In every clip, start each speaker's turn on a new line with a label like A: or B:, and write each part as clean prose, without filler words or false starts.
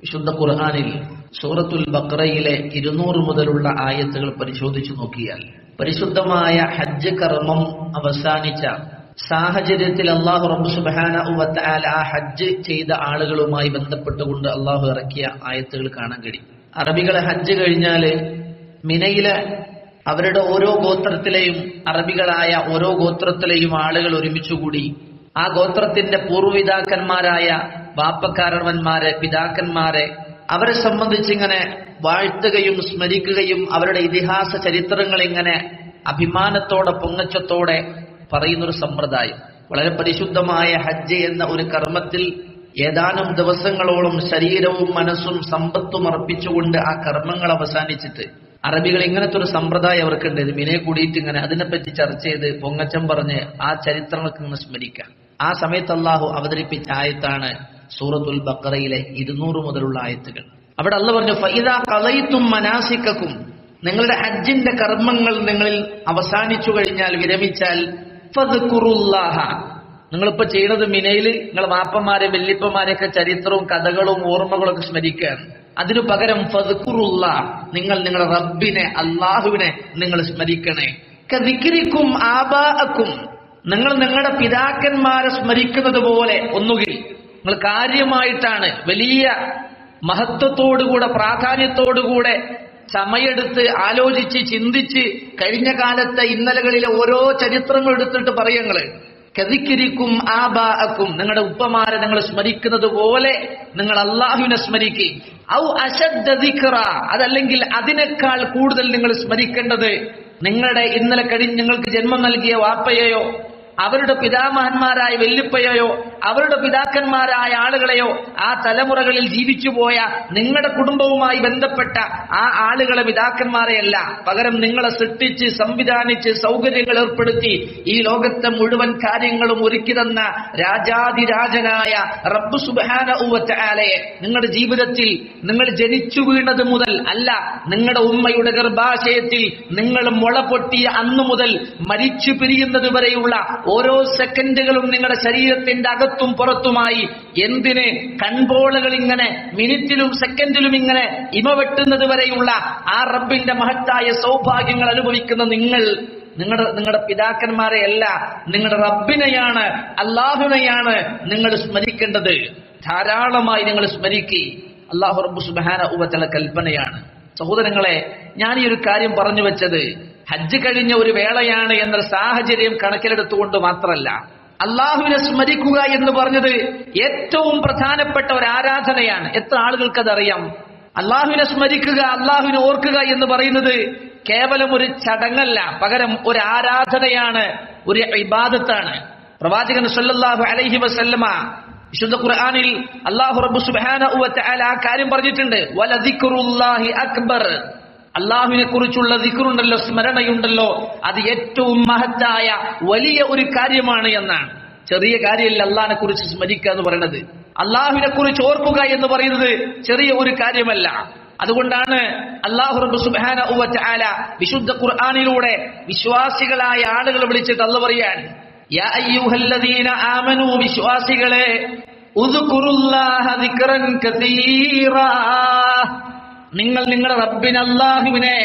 A: വിശുദ്ധ ഖുർആനിൽ സൂറത്തുൽ ബഖറയിലെ 200 മുതലുള്ള ആയത്തുകൾ പരിശോധിച്ചു നോക്കിയാൽ പരിശുദ്ധമായ ഹജ്ജ് കർമ്മം അവസാനിച്ച സാഹചര്യത്തിൽ അല്ലാഹു റബ്ബ് സുബ്ഹാനഹു വ തആല ആ ഹജ്ജ് ചെയ്ത ആളുകളുമായി ബന്ധപ്പെട്ടുകൊണ്ട് അല്ലാഹു ഇറക്കിയ ആയത്തുകൾ കാണാൻ കഴിയും. അറബികളെ ഹജ്ജ് കഴിഞ്ഞാല് മിനയിലെ അവരുടെ ഓരോ ഗോത്രത്തിലെയും അറബികളായ ഓരോ ഗോത്രത്തിലെയും ആളുകൾ ഒരുമിച്ചുകൂടി ആ ഗോത്രത്തിന്റെ പൂർവ്വപിതാക്കന്മാരായ ബാപ്പക്കാരണവന്മാരെ പിതാക്കന്മാരെ അവരെ സംബന്ധിച്ച് ഇങ്ങനെ വാഴ്ത്തുകയും സ്മരിക്കുകയും അവരുടെ ഇതിഹാസ ചരിത്രങ്ങൾ ഇങ്ങനെ അഭിമാനത്തോടെ പൊങ്ങച്ചത്തോടെ പറയുന്നൊരു സമ്പ്രദായം. വളരെ പരിശുദ്ധമായ ഹജ്ജ് എന്ന ഒരു കർമ്മത്തിൽ ഏതാനും ദിവസങ്ങളോളം ശരീരവും മനസ്സും സമ്പത്തും അർപ്പിച്ചുകൊണ്ട് ആ കർമ്മങ്ങൾ അവസാനിച്ചിട്ട് അറബികൾ ഇങ്ങനത്തെ ഒരു സമ്പ്രദായം അവർക്കുണ്ട്. മിനെ കൂടിയിട്ട് ഇങ്ങനെ അതിനെപ്പറ്റി ചർച്ച ചെയ്ത് പൊങ്ങച്ചം പറഞ്ഞ് ആ ചരിത്രങ്ങൾക്ക് ഇങ്ങനെ സ്മരിക്കാം. ആ സമയത്ത് അല്ലാഹു അവതരിപ്പിച്ച ആയത്താണ് സൂറത്തുൽ ബഖറയിലെ 200 മുതലുള്ള ആയത്തുകൾ. അവിടെ അല്ലാഹു പറഞ്ഞു, ഫഇദാ ഖളൈതും മനാസികകും, നിങ്ങളുടെ ഹജ്ജിന്റെ കർമ്മങ്ങൾ നിങ്ങളിൽ അവസാനിച്ചു കഴിഞ്ഞാൽ, വിരമിച്ചാൽ, ഫദ്കുറുല്ലാഹ, നിങ്ങളിപ്പോ ചെയ്യുന്നത് മിനയിൽ നിങ്ങളെ വാപ്പന്മാരെ വല്യപ്പന്മാരെയൊക്കെ ചരിത്രവും കഥകളും ഓർമ്മകളും ഒക്കെ സ്മരിക്കുകയാണ്. അതിനു പകരം ഫദ്കുറുല്ലാഹ്, നിങ്ങൾ നിങ്ങളുടെ റബ്ബിനെ അല്ലാഹുവിനെ നിങ്ങൾ സ്മരിക്കണേ. കദിക്രിക്കും ആബാഅക്കും, നിങ്ങൾ നിങ്ങളുടെ പിതാക്കന്മാരെ സ്മരിക്കുന്നത് പോലെ. ഒന്നുകിൽ നിങ്ങൾ കാര്യമായിട്ടാണ് വലിയ മഹത്വത്തോടുകൂടെ പ്രാധാന്യത്തോടുകൂടെ സമയെടുത്ത് ആലോചിച്ച് ചിന്തിച്ച് കഴിഞ്ഞ കാലത്തെ ഇന്നലകളിലെ ഓരോ ചരിത്രങ്ങൾ എടുത്തിട്ട് പറയുങ്ങള്. കദിക്രിക്കും ആബാഅക്കും, നിങ്ങളുടെ ഉപ്പമാരെ നിങ്ങൾ സ്മരിക്കുന്നത് പോലെ നിങ്ങൾ അല്ലാഹുവിനെ സ്മരിക്കുക. ഔ അശദ്ദ ദിക്റ, അതല്ലെങ്കിൽ അതിനേക്കാൾ കൂടുതൽ നിങ്ങൾ സ്മരിക്കേണ്ടത് നിങ്ങളുടെ ഇന്നലെ നിങ്ങൾക്ക് ജന്മം നൽകിയ വാപ്പയെയോ അവരുടെ പിതാമഹന്മാരായ വല്യപ്പയെയോ അവരുടെ പിതാക്കന്മാരായ ആളുകളെയോ ആ തലമുറകളിൽ ജീവിച്ചുപോയ നിങ്ങളുടെ കുടുംബവുമായി ബന്ധപ്പെട്ട ആ ആളുകളെ പിതാക്കന്മാരെയല്ല, പകരം നിങ്ങളെ സൃഷ്ടിച്ച് സംവിധാനിച്ച് സൗകര്യങ്ങൾ ഏർപ്പെടുത്തി ഈ ലോകത്തെ മുഴുവൻ കാര്യങ്ങളും ഒരുക്കി തന്ന രാജാതിരാജനായ റബ്ബ് സുബ്ഹാനഹു വ തആലയെ നിങ്ങളുടെ ജീവിതത്തിൽ നിങ്ങൾ ജനിച്ചു വീണത് മുതൽ അല്ല, നിങ്ങളുടെ ഉമ്മയുടെ ഗർഭാശയത്തിൽ നിങ്ങൾ മുള പൊട്ടിയ അന്നു മുതൽ മരിച്ചു പിരിയുന്നത് വരെയുള്ള ഓരോ സെക്കൻഡുകളും നിങ്ങളുടെ ശരീരത്തിന്റെ അകത്തും പുറത്തുമായി എന്തിന് കൺപോളകൾ ഇങ്ങനെ മിനിറ്റിലും സെക്കൻഡിലും ഇങ്ങനെ ഇമവെട്ടുന്നത് വരെയുള്ള ആ റബ്ബിന്റെ മഹത്തായ സൗഭാഗ്യങ്ങൾ അനുഭവിക്കുന്ന നിങ്ങളുടെ പിതാക്കന്മാരെ അല്ല, നിങ്ങളുടെ റബ്ബിനെയാണ് അല്ലാഹുവിനെയാണ് നിങ്ങൾ സ്മരിക്കേണ്ടത്. ധാരാളമായി നിങ്ങൾ സ്മരിക്കുക. അല്ലാഹു റബ്ബ് സുബ്ഹാനഹു വ തആല കൽപ്പനയാണ്. സഹോദരങ്ങളെ, ഞാൻ ഈ ഒരു കാര്യം പറഞ്ഞു വെച്ചത് ഹജ്ജ് കഴിഞ്ഞ ഒരു വേളയാണ് എന്നൊരു സാഹചര്യം കണക്കിലെടുത്തുകൊണ്ട് മാത്രമല്ല. അള്ളാഹുവിനെ സ്മരിക്കുക എന്ന് പറഞ്ഞത് ഏറ്റവും പ്രധാനപ്പെട്ട ഒരു ആരാധനയാണ്. എത്ര ആളുകൾക്കതറിയാം? അള്ളാഹുവിനെ സ്മരിക്കുക, അള്ളാഹുവിനെ ഓർക്കുക എന്ന് പറയുന്നത് കേവലം ഒരു ചടങ്ങല്ല, പകരം ഒരു ആരാധനയാണ്, ഒരു ഇബാദത്താണ്. പ്രവാചകൻ സല്ലല്ലാഹു അലൈഹി വസല്ലമ വിശുദ്ധ ഖുർആനിൽ അല്ലാഹു റബ്ബ് സുബ്ഹാനഹു വ തആല ആ കാര്യം പറഞ്ഞിട്ടുണ്ട്. വലദിക്റുല്ലാഹി അക്ബർ, അള്ളാഹുവിനെ കുറിച്ചുള്ള ദിക്റുണ്ടല്ലോ, സ്മരണയുണ്ടല്ലോ, അത് ഏറ്റവും മഹത്തായ വലിയ ഒരു കാര്യമാണ് എന്നാണ്. ചെറിയ കാര്യമല്ല അള്ളാഹിനെ കുറിച്ച് സ്മരിക്കുക എന്ന് പറയുന്നത്. അള്ളാഹുവിനെ കുറിച്ച് ഓർക്കുക എന്ന് പറയുന്നത് ചെറിയ ഒരു കാര്യമല്ല. അതുകൊണ്ടാണ് അല്ലാഹു റബ്ബ് സുബ്ഹാനഹു വ തആല വിശുദ്ധ ഖുർആനിലൂടെ വിശ്വാസികളായ ആളുകളെ വിളിച്ചിട്ട് അല്ലാഹു പറയാൻ, യാ അയ്യുഹല്ലദീന ആമനൂ, വിശ്വാസികളെ, ഉദ്കുറുല്ലാഹ ദിക്റൻ കസീറാ, നിങ്ങൾ നിങ്ങളുടെ റബ്ബിനെ അല്ലാഹുവിനെ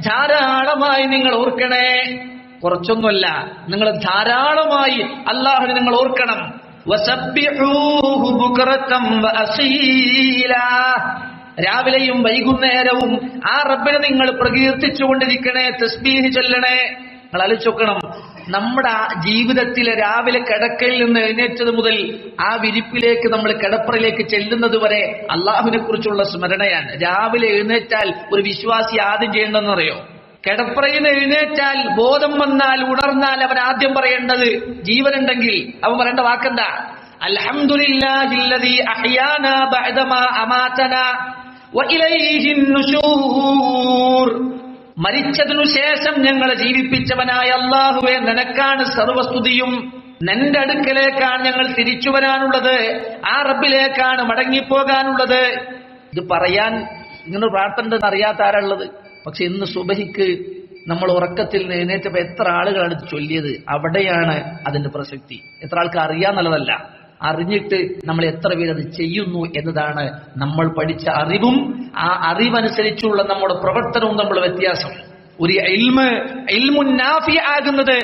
A: ധാരാളമായി നിങ്ങൾ ഓർക്കണേ. കുറച്ചൊന്നുമല്ല, നിങ്ങൾ ധാരാളമായി അല്ലാഹുവിനെ നിങ്ങൾ ഓർക്കണം. വസബ്ബിഹൂഹു ബുക്റതൻ വഅസീലാ, രാവിലെയും വൈകുന്നേരവും ആ റബ്ബിനെ നിങ്ങൾ പ്രകീർത്തിച്ചുകൊണ്ടിരിക്കണേ, തസ്ബീഹ് ചൊല്ലണേ. നിങ്ങൾ ആലോചിക്കണം, നമ്മുടെ ജീവിതത്തിലെ രാവിലെ കിടക്കയിൽ നിന്ന് എഴുന്നേറ്റത് മുതൽ ആ വിരിപ്പിലേക്ക് നമ്മൾ കിടപ്പറയിലേക്ക് ചെല്ലുന്നത് വരെ അള്ളാഹുവിനെ കുറിച്ചുള്ള സ്മരണയാണ്. രാവിലെ എഴുന്നേറ്റാൽ ഒരു വിശ്വാസി ആദ്യം ചെയ്യേണ്ടതെന്ന് അറിയോ? കിടപ്പറയിൽ നിന്ന് എഴുന്നേറ്റാൽ ബോധം വന്നാൽ ഉണർന്നാൽ അവൻ ആദ്യം പറയേണ്ടത്, ജീവനുണ്ടെങ്കിൽ അവൻ പറയേണ്ട വാക്കെന്താ? അൽഹംദുലില്ലാഹില്ലദീ അഹ്യാനാ ബഅദമാ അമാതനാ വഇലൈഹിൻ നുശൂർ, മരിച്ചതിനു ശേഷം ഞങ്ങളെ ജീവിപ്പിച്ചവനായ അല്ലാഹുവേ, നിനക്കാണ് സർവസ്തുതിയും, നിന്റെ അടുക്കലേക്കാണ് ഞങ്ങൾ തിരിച്ചു വരാനുള്ളത്, ആ റബ്ബിലേക്കാണ് മടങ്ങിപ്പോകാനുള്ളത്. ഇത് പറയാൻ ഇങ്ങനെ പ്രാർത്ഥന ഉണ്ടെന്ന് അറിയാത്ത ആരാളുള്ളത്? പക്ഷെ ഇന്ന് സുബഹിക്ക് നമ്മൾ ഉറക്കത്തിൽ എഴുന്നേറ്റപ്പോ എത്ര ആളുകളാണ് ഇത് ചൊല്ലിയത്? അവിടെയാണ് അതിന്റെ പ്രസക്തി. എത്ര ആൾക്ക് അറിയാന്നുള്ളതല്ല, അറിഞ്ഞിട്ട് നമ്മൾ എത്ര പേരത് ചെയ്യുന്നു എന്നതാണ് നമ്മൾ പഠിച്ച അറിവും ആ അറിവനുസരിച്ചുള്ള നമ്മുടെ പ്രവർത്തനവും തമ്മിലുള്ള വ്യത്യാസം. ഒരു ഇൽമുൻ നാഫി ആകുന്നത്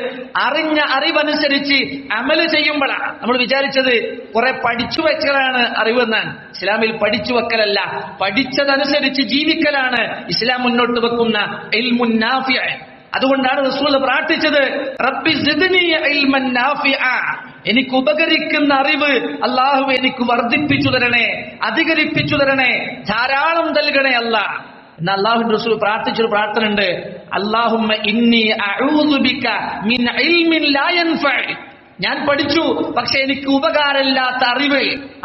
A: അറിഞ്ഞ അറിവനുസരിച്ച് അമല് ചെയ്യുമ്പോഴാണ്. നമ്മൾ വിചാരിച്ചത് കുറെ പഠിച്ചു വെക്കലാണ് അറിവെന്നാണ്. ഇസ്ലാമിൽ പഠിച്ചു വെക്കലല്ല, പഠിച്ചതനുസരിച്ച് ജീവിക്കലാണ് ഇസ്ലാം മുന്നോട്ട് വെക്കുന്ന ഇൽമുൻ നാഫി. അതുകൊണ്ടാണ് റസൂൽ പ്രാർത്ഥിച്ചത്, റബ്ബി സിദ്നി ഇൽമൻ നാഫിഅ, എനിക്ക് ഉപകരിക്കുന്ന അറിവ് അല്ലാഹുവേ എനിക്ക് വർദ്ധിപ്പിച്ചു തരണേ, അധികരിപ്പിച്ചു തരണേ, ധാരാളം നൽകണേ അല്ലാഹ്. എന്ന് അല്ലാഹുവിന്റെ റസൂൽ പ്രാർത്ഥിച്ചൊരു പ്രാർത്ഥന ഉണ്ട്, അല്ലാഹുമ്മ ഇന്നി അഊദു ബിക മിൻ ഇൽമിൻ ലാ യൻഫഅ. ഞാൻ പഠിച്ചു, പക്ഷെ എനിക്ക് ഉപകാരമില്ലാത്ത അറിവ്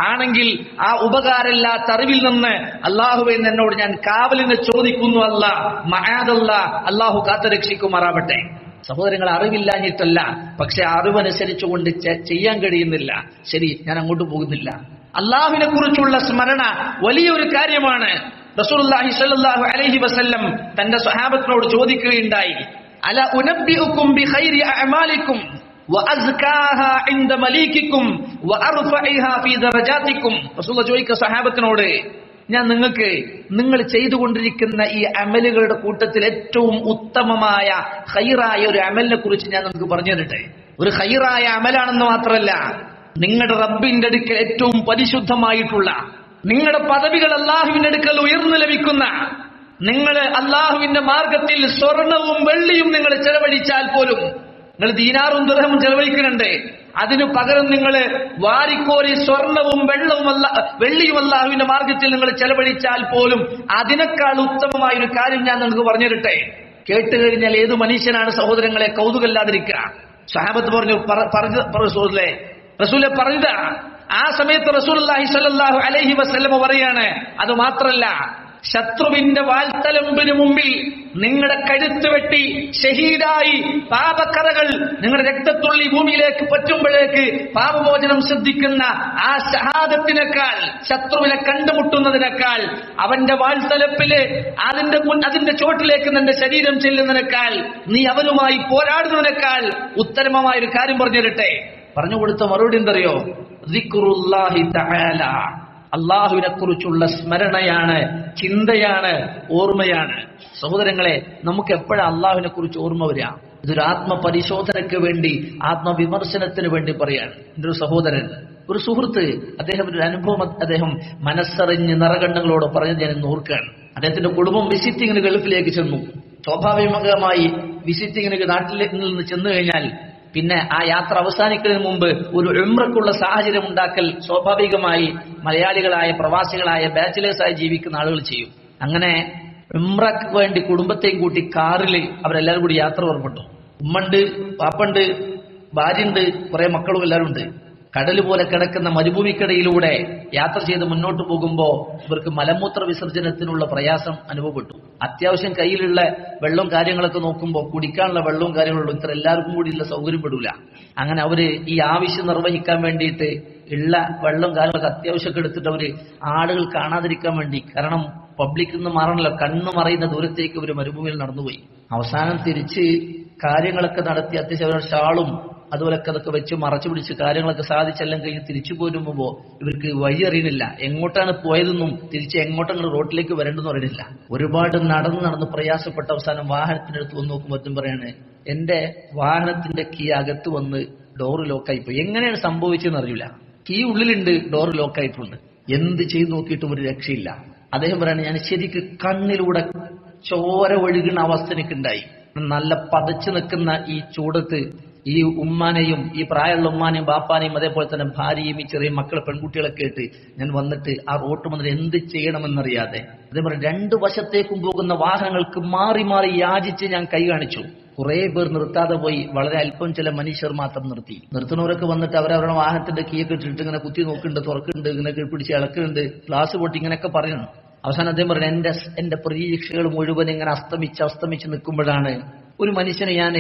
A: ആണെങ്കിൽ ആ ഉപകാരമില്ലാത്ത അറിവിൽ നിന്ന് അല്ലാഹുവേ എന്നോട് ഞാൻ കാവലിനെ ചോദിക്കുന്നു. അല്ലാഹു കാത്തുരക്ഷിക്കുമാറാവട്ടെ. സഹോദരങ്ങൾ, അറിവില്ലാഞ്ഞിട്ടല്ല, പക്ഷെ അറിവനുസരിച്ചുകൊണ്ട് ചെയ്യാൻ കഴിയുന്നില്ല. ശരി, ഞാൻ അങ്ങോട്ട് പോകുന്നില്ല. അല്ലാഹുവിനെ കുറിച്ചുള്ള സ്മരണ വലിയൊരു കാര്യമാണ്. റസൂലുള്ളാഹി സ്വല്ലല്ലാഹു അലൈഹി വസല്ലം തന്റെ സ്വഹാബത്തിനോട് ചോദിക്കുകയുണ്ടായി, അല ഉനബ്ബിഉകും ബിഖൈരി അഅമാലിക്കും വഅസ്കാഹാ ഇൻദ മലീകിക്കും വഅർഫഇഹാ ഫീ ദറജാതിക്കും. റസൂലുള്ളാഹി ചോദിക്കുക സ്വഹാബത്തിനോട്, ഞാൻ നിങ്ങൾക്ക് നിങ്ങൾ ചെയ്തുകൊണ്ടിരിക്കുന്ന ഈ അമലുകളുടെ കൂട്ടത്തിൽ ഏറ്റവും ഉത്തമമായ ഖൈറായ ഒരു അമലിനെ കുറിച്ച് ഞാൻ നിങ്ങൾക്ക് പറഞ്ഞു തരട്ടെ. ഒരു ഖൈറായ അമലാണെന്ന് മാത്രമല്ല, നിങ്ങളുടെ റബ്ബിന്റെ അടുക്കൽ ഏറ്റവും പരിശുദ്ധമായിട്ടുള്ള, നിങ്ങളുടെ പദവികൾ അല്ലാഹുവിന്റെ അടുക്കൽ ഉയർന്നു ലഭിക്കുന്ന, നിങ്ങൾ അല്ലാഹുവിന്റെ മാർഗത്തിൽ സ്വർണവും വെള്ളിയും നിങ്ങൾ ചെലവഴിച്ചാൽ പോലും, നിങ്ങൾ ദീനാറും ദിർഹമും ചെലവഴിക്കുന്നുണ്ട്, അതിനു പകരം നിങ്ങൾ വാരിക്കോരി സ്വർണവും വെള്ളിയും അല്ലാഹുവിന്റെ മാർഗത്തിൽ നിങ്ങൾ ചെലവഴിച്ചാൽ പോലും അതിനേക്കാൾ ഉത്തമമായ ഒരു കാര്യം ഞാൻ നിങ്ങൾക്ക് പറഞ്ഞു തരട്ടെ. കേട്ട് കഴിഞ്ഞാൽ ഏതു മനുഷ്യനാണ് സഹോദരങ്ങളെ കൗതുകല്ലാതിരിക്കുക? സഹാബത്ത് പറഞ്ഞു, റസൂലെ പറഞ്ഞതാ. ആ സമയത്ത് റസൂലുള്ളാഹി സ്വല്ലല്ലാഹു അലൈഹി വസല്ലം പറയാണ്, അത് മാത്രല്ല, ശത്രുവിന്റെ വാൽത്തലമ്പിന് മുമ്പിൽ നിങ്ങളുടെ കഴുത്ത് വെട്ടി ഷഹീദായി പാപക്കറകൾ നിങ്ങളുടെ രക്തത്തുള്ളി ഭൂമിയിലേക്ക് പറ്റുമ്പോഴേക്ക് പാപമോചനം സിദ്ധിക്കുന്ന ആ ഷഹാദത്തിനേക്കാൾ, ശത്രുവിനെ കണ്ടുമുട്ടുന്നതിനേക്കാൾ, അവന്റെ വാൽത്തലപ്പില് അതിന്റെ ചോട്ടിലേക്ക് നിന്റെ ശരീരം ചെല്ലുന്നതിനേക്കാൾ, നീ അവനുമായി പോരാടുന്നതിനേക്കാൾ ഉത്തമമായ ഒരു കാര്യം പറഞ്ഞു തരട്ടെ. പറഞ്ഞു കൊടുത്ത മറുപടി എന്തറിയോ? ദിക്റുല്ലാഹി തആല, അള്ളാഹുവിനെ കുറിച്ചുള്ള സ്മരണയാണ്, ചിന്തയാണ്, ഓർമ്മയാണ്. സഹോദരങ്ങളെ, നമുക്ക് എപ്പോഴാണ് അള്ളാഹുവിനെ കുറിച്ച് ഓർമ്മ വരിക? ഇതൊരു ആത്മപരിശോധനയ്ക്ക് വേണ്ടി, ആത്മവിമർശനത്തിന് വേണ്ടി പറയാണ്. എൻ്റെ ഒരു സഹോദരൻ, ഒരു സുഹൃത്ത്, അദ്ദേഹം ഒരു അനുഭവം അദ്ദേഹം മനസ്സറിഞ്ഞ് നിറകണ്ണുകളോട് പറഞ്ഞത് ഞാൻ ഇന്ന് ഓർക്കുകയാണ്. അദ്ദേഹത്തിന്റെ കുടുംബം വിസിറ്റിങ്ങിന് ഗൾഫിലേക്ക് ചെന്നു. സ്വാഭാവികമായി വിസിറ്റിങ്ങിന് നാട്ടിലേക്ക് നിന്ന് ചെന്നു കഴിഞ്ഞാൽ പിന്നെ ആ യാത്ര അവസാനിക്കുന്നതിന് മുമ്പ് ഒരു ഉംറയ്ക്കുള്ള സാഹചര്യം ഉണ്ടാക്കൽ സ്വാഭാവികമായി മലയാളികളായ പ്രവാസികളായ ബാച്ചിലേഴ്സായി ജീവിക്കുന്ന ആളുകൾ ചെയ്യും. അങ്ങനെ ഉംറയ്ക്ക് വേണ്ടി കുടുംബത്തെയും കൂട്ടി കാറിൽ അവരെല്ലാവരും കൂടി യാത്ര പുറപ്പെട്ടു. ഉമ്മണ്ട്, പാപ്പണ്ട്, ഭാര്യയുണ്ട്, കുറെ മക്കളും എല്ലാവരും ഉണ്ട്. കടൽ പോലെ കിടക്കുന്ന മരുഭൂമിക്കിടയിലൂടെ യാത്ര ചെയ്ത് മുന്നോട്ട് പോകുമ്പോൾ ഇവർക്ക് മലമൂത്ര വിസർജനത്തിനുള്ള പ്രയാസം അനുഭവപ്പെട്ടു. അത്യാവശ്യം കയ്യിലുള്ള വെള്ളവും കാര്യങ്ങളൊക്കെ നോക്കുമ്പോൾ കുടിക്കാനുള്ള വെള്ളവും കാര്യങ്ങളും ഇത്ര എല്ലാവർക്കും കൂടിയുള്ള സൗകര്യം പെടൂല. അങ്ങനെ അവര് ഈ ആവശ്യം നിർവഹിക്കാൻ വേണ്ടിയിട്ട് ഉള്ള വെള്ളവും കാര്യങ്ങളൊക്കെ അത്യാവശ്യമൊക്കെ എടുത്തിട്ട് അവര് ആളുകൾ കാണാതിരിക്കാൻ വേണ്ടി, കാരണം പബ്ലിക്കിൽ നിന്ന് മാറണല്ലോ, കണ്ണ് മറയുന്ന ദൂരത്തേക്ക് ഒരു മരുഭൂമിയിൽ നടന്നുപോയി. അവസാനം തിരിച്ച് കാര്യങ്ങളൊക്കെ നടത്തി അത്യാവശ്യം ഷാളും അതുപോലൊക്കെ അതൊക്കെ വെച്ച് മറച്ചു പിടിച്ച് കാര്യങ്ങളൊക്കെ സാധിച്ചെല്ലാം കഴിഞ്ഞ് തിരിച്ചു പോരുമ്പോ ഇവർക്ക് വഴി അറിയണില്ല, എങ്ങോട്ടാണ് പോയതെന്നും തിരിച്ച് എങ്ങോട്ടങ്ങൾ റോഡിലേക്ക് വരേണ്ടെന്ന് അറിയണില്ല. ഒരുപാട് നടന്ന് പ്രയാസപ്പെട്ട അവസാനം വാഹനത്തിനടുത്ത് വന്ന് നോക്കുമ്പോഴത്തും പറയാണ്, എന്റെ വാഹനത്തിന്റെ കീ അകത്ത് വന്ന് ഡോറ് ലോക്കായിപ്പോയി. എങ്ങനെയാണ് സംഭവിച്ചതെന്ന് അറിയില്ല. കീ ഉള്ളിലുണ്ട്, ഡോറ് ലോക്കായിട്ടുണ്ട്. എന്ത് ചെയ്ത് നോക്കിയിട്ടും ഒരു രക്ഷയില്ല. അദ്ദേഹം പറയാണ്, ഞാൻ ശരിക്ക് കണ്ണിലൂടെ ചോര ഒഴുകുന്ന അവസ്ഥ എനിക്കുണ്ടായി. നല്ല പതച്ചു നിൽക്കുന്ന ഈ ചൂടത്ത് ഈ ഉമ്മാനെയും, ഈ പ്രായമുള്ള ഉമ്മാനെയും ബാപ്പാനെയും അതേപോലെ തന്നെ ഭാര്യയും ഈ ചെറിയ മക്കളെ പെൺകുട്ടികളൊക്കെ ആയിട്ട് ഞാൻ വന്നിട്ട് ആ റോട്ട് വന്നിട്ട് എന്ത് ചെയ്യണമെന്നറിയാതെ, അതേപോലെ രണ്ടു വശത്തേക്കും പോകുന്ന വാഹനങ്ങൾക്ക് മാറി മാറി യാചിച്ച് ഞാൻ കൈ കാണിച്ചു. കുറെ പേർ നിർത്താതെ പോയി, വളരെ അല്പം ചില മനുഷ്യർ മാത്രം നിർത്തി. നിർത്തുന്നവരൊക്കെ വന്നിട്ട് അവരവരുടെ വാഹനത്തിന്റെ കീയൊക്കെ ഇട്ടിട്ട് ഇങ്ങനെ കുത്തി നോക്കുന്നുണ്ട്, തുറക്കുന്നുണ്ട്, ഇങ്ങനെ പിടിച്ച് ഇളക്കുന്നുണ്ട്, ഗ്ലാസ് പൊട്ടി ഇങ്ങനെയൊക്കെ പറയുന്നു. അവസാനം അദ്ദേഹം പറഞ്ഞു, എന്റെ പ്രതീക്ഷകൾ മുഴുവൻ ഇങ്ങനെ അസ്തമിച്ച് നിൽക്കുമ്പോഴാണ് ഒരു മനുഷ്യനെ ഞാൻ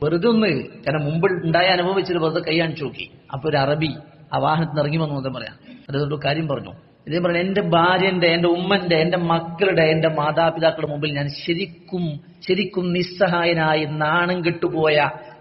A: വെറുതെ ഒന്ന്, കാരണം മുമ്പ് ഉണ്ടായ അനുഭവിച്ചിട്ട് വെറുതെ കൈ കാണിച്ചു നോക്കി. അപ്പൊ ഒരു അറബി ആ വാഹനത്തിന് ഇറങ്ങി വന്നു. അദ്ദേഹം പറയാം, അദ്ദേഹത്തോട് കാര്യം പറഞ്ഞു. ഇദ്ദേഹം പറഞ്ഞു, എന്റെ ഭാര്യന്റെ, എന്റെ ഉമ്മന്റെ, എന്റെ മക്കളുടെ, എന്റെ മാതാപിതാക്കളുടെ മുമ്പിൽ ഞാൻ ശരിക്കും നിസ്സഹായനായി നാണം കെട്ടുപോയ,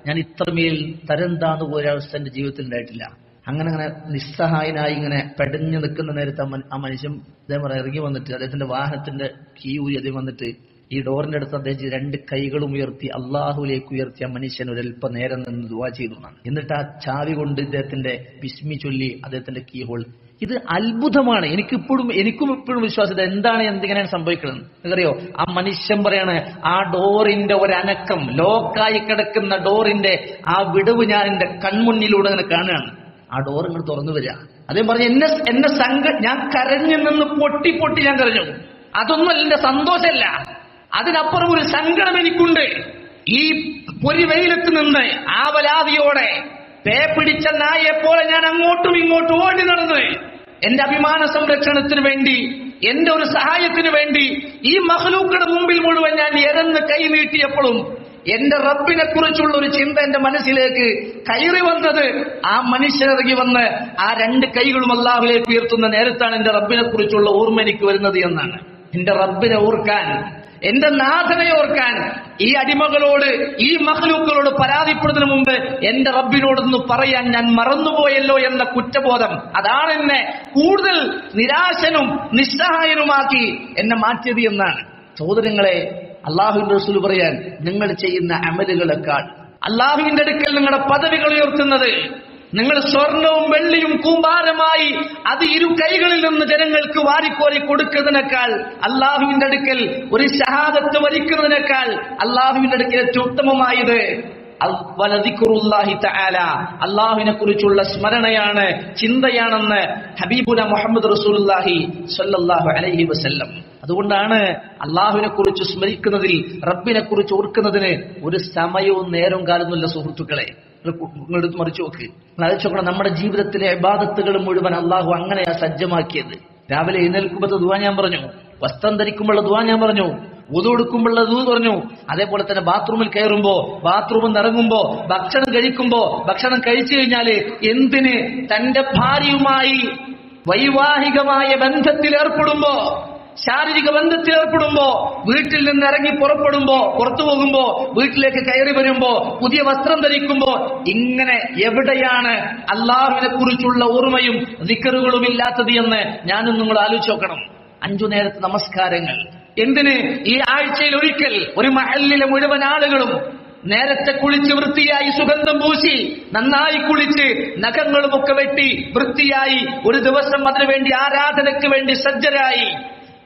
A: ഞാൻ ഇത്രമേൽ തരം താന്നു പോയ അവസ്ഥ എന്റെ ജീവിതത്തിൽ ഉണ്ടായിട്ടില്ല. അങ്ങനെ അങ്ങനെ നിസ്സഹായനായി ഇങ്ങനെ പെടഞ്ഞു നിൽക്കുന്ന നേരത്തെ ആ മനുഷ്യൻ അദ്ദേഹം ഇറങ്ങി വന്നിട്ട് അദ്ദേഹത്തിന്റെ വാഹനത്തിന്റെ കീ ഊരി അദ്ദേഹം വന്നിട്ട് ഈ ഡോറിന്റെ അടുത്ത് അദ്ദേഹം 2 കൈകളും ഉയർത്തി അള്ളാഹുലേക്ക് ഉയർത്തി ആ മനുഷ്യൻ ഒരൽപ്പം നേരം നിന്ന് ദുആ ചെയ്തു എന്നാണ്. എന്നിട്ട് ആ ചാവി കൊണ്ട് ഇദ്ദേഹത്തിന്റെ ബിസ്മി ചൊല്ലി അദ്ദേഹത്തിന്റെ കീ ഹോൾ. ഇത് അത്ഭുതമാണ്. എനിക്കും ഇപ്പോഴും വിശ്വാസം എന്താണ് എന്തിങ്ങനെയാണ് സംഭവിക്കുന്നത് നിങ്ങറിയോ? ആ മനുഷ്യൻ പറയാണ്, ആ ഡോറിന്റെ ഒരനക്കം, ലോക്കായി കിടക്കുന്ന ഡോറിന്റെ ആ വിടവ് ഞാൻ എന്റെ കൺമുന്നിലൂടെ അങ്ങനെ കാണുകയാണ്. ആ ഡോർ ഇങ്ങോട്ട് തുറന്നു വരിക. അദ്ദേഹം പറഞ്ഞു, എന്നെ ഞാൻ കരഞ്ഞു നിന്ന് പൊട്ടി ഞാൻ കരഞ്ഞു. അതൊന്നും എന്റെ സന്തോഷമല്ല, അതിനപ്പുറം ഒരു സങ്കടം എനിക്കുണ്ട്. ഈ പൊരി വെയിലത്ത് നിന്ന് ആവലാതിയോടെ പേ പിടിച്ച നായെ പോലെ ഞാൻ അങ്ങോട്ടും ഇങ്ങോട്ടും ഓടി നടന്ന് എന്റെ അഭിമാന സംരക്ഷണത്തിന് വേണ്ടി, എന്റെ ഒരു സഹായത്തിന് വേണ്ടി ഈ മഖ്ലൂക്കിന്റെ മുമ്പിൽ മുഴുവൻ ഞാൻ എരന്ന് കൈ നീട്ടിയപ്പോഴും എന്റെ റബ്ബിനെ കുറിച്ചുള്ള ഒരു ചിന്ത എന്റെ മനസ്സിലേക്ക് കയറി വന്നത് ആ മനുഷ്യനിറങ്ങി വന്ന് ആ 2 കൈകളും അല്ലാഹുവിലേക്ക് ഉയർത്തുന്ന നേരത്താണ് എന്റെ റബ്ബിനെ കുറിച്ചുള്ള ഓർമ്മ എനിക്ക് വരുന്നത് എന്നാണ്. എന്റെ റബ്ബിനെ ഓർക്കാൻ, എന്റെ നാഥനെ ഓർക്കാൻ ഈ അടിമകളോട്, ഈ മഖ്ലൂക്കുകളോട് പരാതിപ്പെടുന്നതിന് മുമ്പ് എന്റെ റബ്ബിനോടൊന്ന് പറയാൻ ഞാൻ മറന്നുപോയല്ലോ എന്ന കുറ്റബോധം, അതാണ് എന്നെ കൂടുതൽ നിരാശനും നിസ്സഹായനുമാക്കി എന്നെ മാറ്റിയത് എന്നാണ്. സഹോദരങ്ങളെ, അള്ളാഹുവിന്റെ റസൂൽ പറയാൻ, നിങ്ങൾ ചെയ്യുന്ന അമലുകളെക്കാൾ അള്ളാഹുവിന്റെ അടുക്കൽ നിങ്ങളുടെ പദവികൾ ഉയർത്തുന്നത്, നിങ്ങൾ സ്വർണവും വെള്ളിയും കൂമ്പാരമായി അത് 2 കൈകളിൽ നിന്ന് ജനങ്ങൾക്ക് വാരിക്കോരി കൊടുക്കുന്നതിനേക്കാൾ, അള്ളാഹുവിന്റെ അടുക്കൽ ഒരു ഷഹാദത്ത് വരിക്കുന്നതിനേക്കാൾ അള്ളാഹുവിന്റെ അടുക്കൽ ഏറ്റവും ഉത്തമമായത് അള്ളാഹുവിനെ കുറിച്ചുള്ള സ്മരണയാണ്, ചിന്തയാണെന്ന് ഹബീബുന മുഹമ്മദ് റസൂലുള്ളാഹി സ്വല്ലല്ലാഹു അലൈഹി വസല്ലം. അതുകൊണ്ടാണ് അള്ളാഹുവിനെ കുറിച്ച് സ്മരിക്കുന്നതിൽ, റബ്ബിനെ കുറിച്ച് ഓർക്കുന്നതിന് ഒരു സമയവും നേരവും കാലൊന്നുമില്ല സുഹൃത്തുക്കളെ. നിങ്ങളെടുത്ത് മറിച്ച് നോക്ക്, നിങ്ങൾ ആലോചിച്ചോക്കണം. നമ്മുടെ ജീവിതത്തിലെ ഇബാദത്തുകൾ മുഴുവൻ അള്ളാഹു അങ്ങനെയാ സജ്ജമാക്കിയത്. രാവിലെ എഴുന്നേൽക്കുമ്പോഴത്തെ ദുആ ഞാൻ പറഞ്ഞു, വസ്ത്രം ധരിക്കുമ്പോഴുള്ള ദുആ ഞാൻ പറഞ്ഞു, വുദു എടുക്കുമ്പോഴുള്ള ദുആ പറഞ്ഞു, അതേപോലെ തന്നെ ബാത്റൂമിൽ കയറുമ്പോ, ബാത്റൂമിൽ നിന്ന് ഇറങ്ങുമ്പോ, ഭക്ഷണം കഴിക്കുമ്പോ, ഭക്ഷണം കഴിച്ചു കഴിഞ്ഞാല് എന്തിന് തന്റെ ഭാര്യയുമായി വൈവാഹികമായ ബന്ധത്തിൽ ഏർപ്പെടുമ്പോ, ശാരീരിക ബന്ധത്തിൽ ഏർപ്പെടുമ്പോ, വീട്ടിൽ നിന്ന് ഇറങ്ങി പുറപ്പെടുമ്പോ, പുറത്തു പോകുമ്പോ, വീട്ടിലേക്ക് കയറി വരുമ്പോ, പുതിയ വസ്ത്രം ധരിക്കുമ്പോ, ഇങ്ങനെ എവിടെയാണ് അള്ളാഹുവിനെ കുറിച്ചുള്ള ഓർമ്മയും ദിക്റുകളും ഇല്ലാത്തത് എന്ന് ഞാനും നിങ്ങൾ ആലോചിച്ച് നോക്കണം. 5 നേരത്തെ നമസ്കാരങ്ങൾ എന്തിന്? ഈ ആഴ്ചയിൽ ഒരിക്കൽ ഒരു മഹല്ലിലെ മുഴുവൻ ആളുകളും നേരത്തെ കുളിച്ച് വൃത്തിയായി സുഗന്ധം പൂശി നന്നായി കുളിച്ച് നഖങ്ങളുമൊക്കെ വെട്ടി വൃത്തിയായി ഒരു ദിവസം അതിനുവേണ്ടി ആരാധനയ്ക്ക് വേണ്ടി സജ്ജരായി.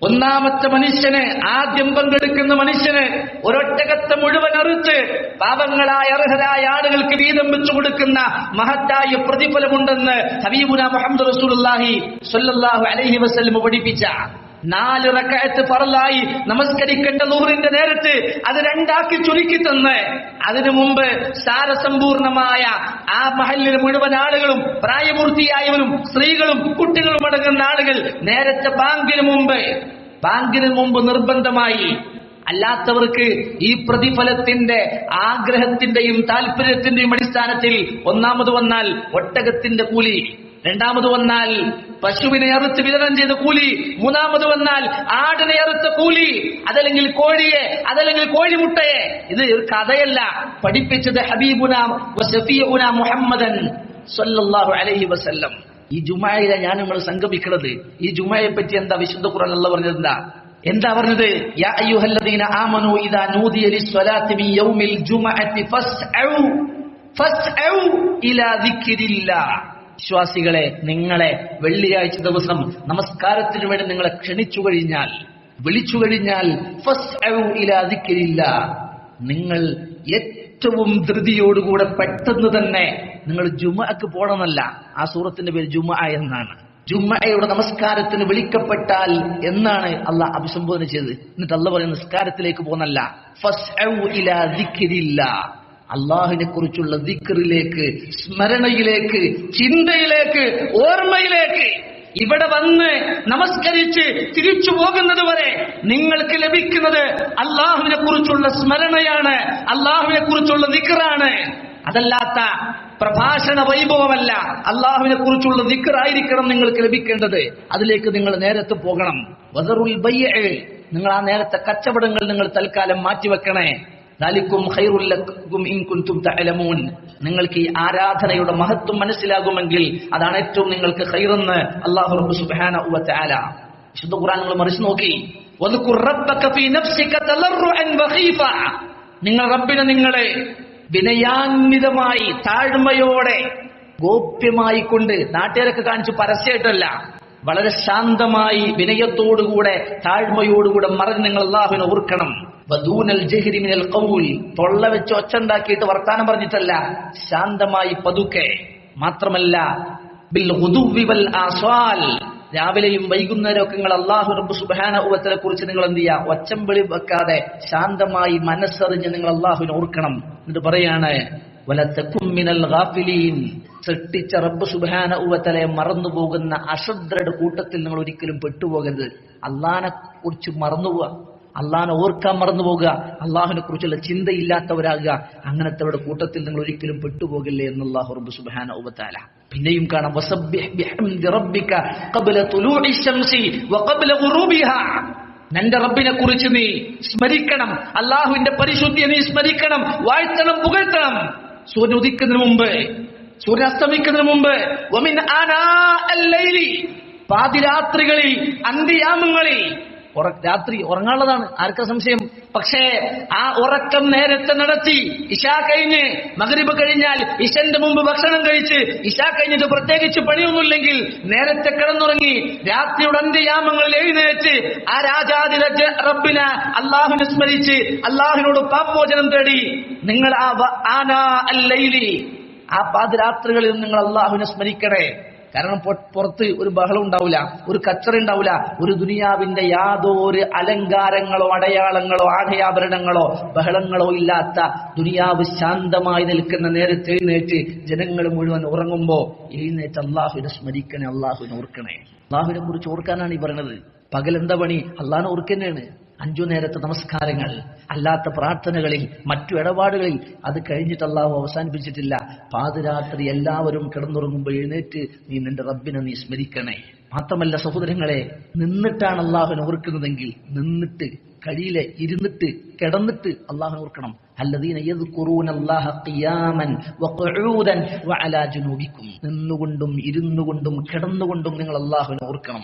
A: ഒന്നാമത്തെ മനുഷ്യന്, ആദ്യം പങ്കെടുക്കുന്ന മനുഷ്യന് ഒരൊറ്റകത്തെ മുഴുവൻ അറുത്ത് പാവങ്ങളായ അർഹരായ ആളുകൾക്ക് വീതം വെച്ചു കൊടുക്കുന്ന മഹത്തായ പ്രതിഫലമുണ്ടെന്ന് ഹബീബുന മുഹമ്മദ് റസൂലുള്ളാഹി സ്വല്ലല്ലാഹു അലൈഹി വസല്ലം പഠിപ്പിച്ച 4 റക്അത്ത് ഫർളായി നമസ്കരിക്കേണ്ട ളുഹറിന്റെ നേരത്ത് അത് 2 ആക്കി ചുരുക്കി തന്ന്, അതിനു മുമ്പ് സാരസമ്പൂർണമായ ആ മഹല്ലിലെ മുഴുവൻ ആളുകളും, പ്രായപൂർത്തിയായവരും സ്ത്രീകളും കുട്ടികളും അടങ്ങുന്ന ആളുകൾ നേരത്തെ ബാങ്കിന് മുമ്പ് നിർബന്ധമായി. അല്ലാത്തവർക്ക് ഈ പ്രതിഫലത്തിന്റെ ആഗ്രഹത്തിന്റെയും താല്പര്യത്തിന്റെയും അടിസ്ഥാനത്തിൽ ഒന്നാമത് വന്നാൽ ഒട്ടകത്തിന്റെ കൂലി, രണ്ടാമത് വന്നാൽ പശുവിനെ അറുത്ത് വിതരണം ചെയ്ത കൂലി, മൂന്നാമത് വന്നാൽ ആടിനെ അറുത്ത കൂലി, അതല്ലെങ്കിൽ കോഴിയെ, അതല്ലെങ്കിൽ കോഴിമുട്ടയെ. ഇത് ഒരു കഥയല്ല, പഠിപ്പിച്ചത് ഹബീബുന വശഫീഉന മുഹമ്മദൻ സ്വല്ലല്ലാഹു അലൈഹി വസല്ലം. ഈ ജുമഅയിലെ ഞാൻ നമ്മൾ സംഗമിക്കുന്നത്, ഈ ജുമഅയെ പറ്റി എന്താ വിശുദ്ധ ഖുർആൻ അല്ലാഹു പറഞ്ഞത്? എന്താ പറഞ്ഞത്? യാ അയ്യുഹല്ലദീന ആമനൂ ഇദാ നൂദിയ ലിസ്സലാത്തി മിൻ യൗമിൽ ജുമഅത്തി ഫസ്അഉ ഇലാ ദിക്രില്ലാഹ്. വിശ്വാസികളെ, നിങ്ങളെ വെള്ളിയാഴ്ച ദിവസം നമസ്കാരത്തിന് വേണ്ടി നിങ്ങളെ വിളിച്ചു കഴിഞ്ഞാൽ ഫസ്അഉ ഇലാ ദിക്രില്ലാഹ്, നിങ്ങൾ ഏറ്റവും ധൃതിയോടുകൂടെ പെട്ടെന്ന് തന്നെ നിങ്ങൾ ജുമഅക്ക് പോകണമെന്നല്ല, ആ സൂറത്തിന്റെ പേര് ജുമഅ എന്നാണ്. ജുമഅയുടെ നമസ്കാരത്തിന് വിളിക്കപ്പെട്ടാൽ എന്നാണ് അള്ളാഹ് അഭിസംബോധന ചെയ്തത്. എന്നിട്ട് അള്ളാഹ് പറയുന്ന നിസ്കാരത്തിലേക്ക് പോകുന്നല്ല, ഫസ്അഉ ഇലാ ദിക്രില്ലാഹ്, അള്ളാഹുവിനെ കുറിച്ചുള്ള ദിക്റിലേക്ക്, സ്മരണയിലേക്ക്, ചിന്തയിലേക്ക്, ഓർമ്മയിലേക്ക്. ഇവിടെ വന്ന് നമസ്കരിച്ച് തിരിച്ചു പോകുന്നത് വരെ നിങ്ങൾക്ക് ലഭിക്കുന്നത് അള്ളാഹുവിനെ കുറിച്ചുള്ള സ്മരണയാണ്, അള്ളാഹുവിനെ കുറിച്ചുള്ള ദിക്റാണ്. അതല്ലാത്ത പ്രഭാഷണ വൈഭവമല്ല, അള്ളാഹുവിനെ കുറിച്ചുള്ള ദിക്റായിരിക്കണം നിങ്ങൾക്ക് ലഭിക്കേണ്ടത്. അതിലേക്ക് നിങ്ങൾ നേരത്തെ പോകണം. വദറുൽ ബൈഅ, നിങ്ങൾ ആ നേരത്തെ കച്ചവടങ്ങൾ നിങ്ങൾ തൽക്കാലം മാറ്റിവെക്കണേ. ദാലികും ഖൈറുൽ ലക്കും ഇൻ കുൻതും തഅലമൂൻ. നിങ്ങൾക്ക് ഈ ആരാധനയുടെ മഹത്വം മനസ്സിലാകുമെങ്കിൽ അതാണ് ഏറ്റവും നിങ്ങൾക്ക് ഖൈറെന്ന് അല്ലാഹു റബ്ബ് സുബ്ഹാനഹു വ തആല വിശുദ്ധ ഖുർആൻ നിങ്ങൾ മറിച്ച് നോക്കി. വദ്കുർ റബ്ബക ഫീ നഫ്സിക തളർറുഅൻ വഖീഫ. നിങ്ങൾ റബ്ബിനെ നിങ്ങളെ വിനയാന്വിതമായി താഴ്മയോടെ ഗോപ്യമായി കൊണ്ട് നാട്ടുകാരൊക്കെ കാണിച്ച് പരസ്യമായിട്ടല്ല, വളരെ ശാന്തമായി വിനയത്തോടുകൂടെ താഴ്മയോടുകൂടെ മറഞ്ഞ് നിങ്ങൾ അല്ലാഹുവിനെ ഓർക്കണം. വദൂനൽ ജഹ്രി മിനൽ ഖൗൽ. തൊള്ള വെച്ച് ഒച്ചണ്ടാക്കിയിട്ട് വർത്താനം പറഞ്ഞിട്ടല്ല, ശാന്തമായി പതുക്കെ. മാത്രമല്ല ബിൽ ഗുദുവി വൽ ആസ്വാൽ. രാവിലെയും വൈകുന്നേരവും ഒക്കെ നിങ്ങൾ അല്ലാഹു റബ്ബ് സുബ്ഹാനഹു വ തആലയെ കുറിച്ച് നിങ്ങൾ എന്ത് ചെയ്യുക? ഒച്ചം വിളി വെക്കാതെ ശാന്തമായി മനസ്സറിഞ്ഞ് നിങ്ങൾ അല്ലാഹുവിനെ ഓർക്കണം. എന്നിട്ട് പറയാണ് വലതകും മിനൽ ഗാഫിലീൻ. സൃഷ്ടിച്ച റബ്ബ് സുബ്ഹാനഹു വ തആലയെ മറന്നുപോകുന്ന അശ്രദ്ധരുടെ കൂട്ടത്തിൽ നിങ്ങൾ ഒരിക്കലും പെട്ടുപോകരുത്. അള്ളാഹിനെ കുറിച്ച് മറന്നുപോവുക, അള്ളാഹിനെ ഓർക്കാൻ മറന്നുപോകുക, അള്ളാഹുവിനെ കുറിച്ചുള്ള ചിന്തയില്ലാത്തവരാകുക, അങ്ങനത്തെവരുടെ കൂട്ടത്തിൽ നിങ്ങൾ ഒരിക്കലും പെട്ടുപോകില്ലേ എന്ന് അല്ലാഹു റബ്ബ് സുബ്ഹാനഹു വ തആല. പിന്നെയും കാണാം വസബ്ബിഹ് ബിഹംദി റബ്ബിക ഖബ്ല തുലൂഇ ശംസി വഖബ്ല ഗുറൂബിഹാ. നിന്റെ റബ്ബിനെ കുറിച്ച് നീ സ്മരിക്കണം, അള്ളാഹുവിന്റെ പരിശുദ്ധിയെ നീ സ്മരിക്കണം, വാഴ്ത്തണം, പുകഴ്ത്തണം. സൂര്യൻ ഉദിക്കുന്നതിന് മുമ്പ്, സൂര്യൻ അസ്തമിക്കുന്നതിന് മുമ്പ്, വമിൻ ആനാഅൽ ലൈലി, പാതിരാത്രികളിൽ, അന്ത്യയാമങ്ങളിൽ. രാത്രി ഉറങ്ങാനുള്ളതാണ്, ആർക്കാ സംശയം? പക്ഷേ ആ ഉറക്കം നേരത്തെ നടത്തി ഇശാ കഴിഞ്ഞ്, മഗ്രിബ് കഴിഞ്ഞാൽ ഇശന്റെ മുമ്പ് ഭക്ഷണം കഴിച്ച് ഇശാ കഴിഞ്ഞിട്ട് പ്രത്യേകിച്ച് പണിയൊന്നുമില്ലെങ്കിൽ നേരത്തെ കിടന്നുറങ്ങി രാത്രിയുടെ അന്ത്യയാമങ്ങളിൽ എഴുന്നേറ്റ് ആ രാജാതിരജ റബ്ബിനെ അള്ളാഹുവിനെ സ്മരിച്ച് അള്ളാഹുവിനോട് പാപമോചനം തേടി നിങ്ങൾ ആ പാതിരാത്രികളിൽ നിങ്ങൾ അള്ളാഹുവിനെ സ്മരിക്കണേ. കാരണം പുറത്ത് ഒരു ബഹളം ഉണ്ടാവില്ല, ഒരു കച്ചറ ഉണ്ടാവില്ല, ഒരു ദുനിയാവിന്റെ യാതൊരു അലങ്കാരങ്ങളോ അടയാളങ്ങളോ ആടയാഭരണങ്ങളോ ബഹളങ്ങളോ ഇല്ലാത്ത ദുനിയാവ് ശാന്തമായി നിൽക്കുന്ന നേരത്തെ എഴുന്നേറ്റ് ജനങ്ങൾ മുഴുവൻ ഉറങ്ങുമ്പോ എഴുന്നേറ്റ് അള്ളാഹുവിനെ സ്മരിക്കണേ, അള്ളാഹുവിനെ ഓർക്കണേ. അള്ളാഹുവിനെ കുറിച്ച് ഓർക്കാനാണ് ഈ പറയുന്നത്. പകൽ എന്താ പണി? അള്ളാഹിനെ ഓർക്കന്നെയാണ്. 5 നേരത്തെ നമസ്കാരങ്ങൾ, അല്ലാത്ത പ്രാർത്ഥനകളിൽ, മറ്റു ഇടപാടുകളിൽ. അത് കഴിഞ്ഞിട്ട് അള്ളാഹു അവസാനിപ്പിച്ചിട്ടില്ല. പാതിരാത്രി എല്ലാവരും കിടന്നുറങ്ങുമ്പോൾ എഴുന്നേറ്റ് നീ നിന്റെ റബ്ബിനെ നീ സ്മരിക്കണേ. മാത്രമല്ല സഹോദരങ്ങളെ, നിന്നിട്ടാണ് അള്ളാഹുവിനെ ഓർക്കുന്നതെങ്കിൽ നിന്നിട്ട്, കഴിയിലെ ഇരുന്നിട്ട്, കിടന്നിട്ട് അള്ളാഹുവിനെ ഓർക്കണം. الذين يذكرون الله قياما وقعودا وعلى جنوبكم. നിന്നുകൊണ്ടും ഇരുന്നുകൊണ്ടും കിടന്നുകൊണ്ടും നിങ്ങൾ അള്ളാഹുവിനെ ഓർക്കണം.